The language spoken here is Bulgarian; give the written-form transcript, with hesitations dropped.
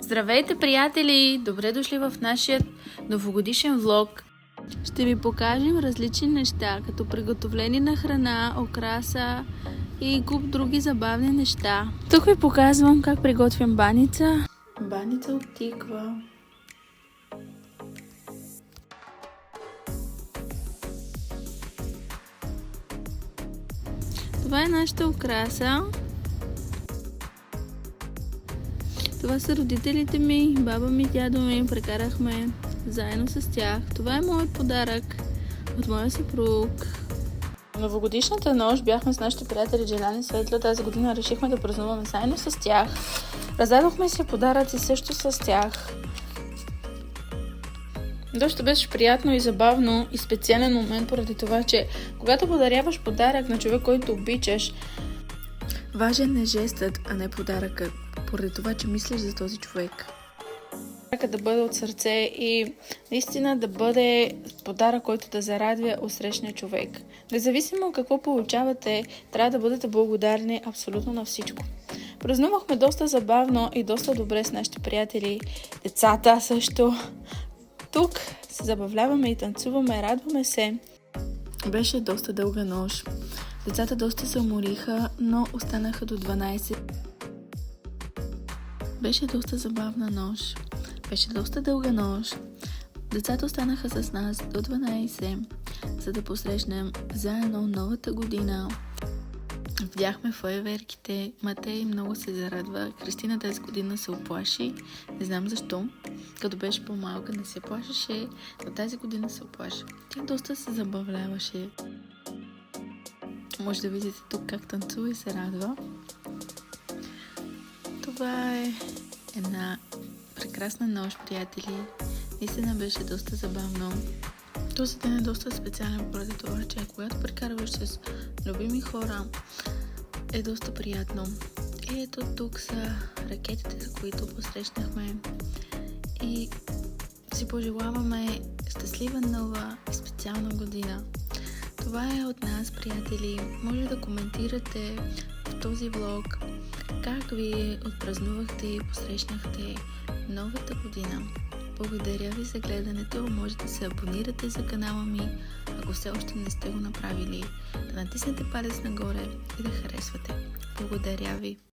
Здравейте, приятели! Добре дошли в нашия новогодишен влог. Ще ви покажем различни неща, като приготовление на храна, украса и куп други забавни неща. Тук ви показвам как приготвям баница. Баница от тиква. Това е нашата украса. Това са родителите ми, баба ми, дядо ми. Прекарахме заедно с тях. Това е моят подарък от моя съпруг. Новогодишната нощ бяхме с нашите приятели Джелян и Светла. Тази година решихме да празнуваме заедно с тях. Раздадохме си подаръци също с тях. Доста беше приятно и забавно и специален момент, поради това, че когато подаряваш подарък на човек, който обичаш, важен е жестът, а не подаръкът, поради това, че мислиш за този човек. Подаръкът да бъде от сърце и наистина да бъде подарък, който да зарадва усрещния човек. Независимо какво получавате, трябва да бъдете благодарни абсолютно на всичко. Празнувахме доста забавно и доста добре с нашите приятели, децата също. Тук се забавляваме и танцуваме, радваме се. Беше доста дълга нощ. Децата доста се умориха, но останаха до 12. Беше доста забавна нощ. Беше доста дълга нощ. Децата останаха с нас до 12, за да посрещнем заедно новата година. Видяхме фойерверките. Матей много се зарадва. Кристина тази година се оплаши. Не знам защо. Като беше по-малка не се плашеше, но тази година се оплаши. Тя доста се забавляваше. Може да видите тук как танцува и се радва. Това е една прекрасна нощ, приятели. Наистина беше доста забавно. Този ден е доста специален, поради това, че когато прекарваш с любими хора, е доста приятно. И ето тук са ракетите, за които посрещнахме. И си пожелаваме щастлива нова и специална година. Това е от нас, приятели. Може да коментирате в този влог как вие отпразнувахте и посрещнахте новата година. Благодаря ви за гледането. Може да се абонирате за канала ми, ако все още не сте го направили. Да натиснете палец нагоре и да харесвате. Благодаря ви.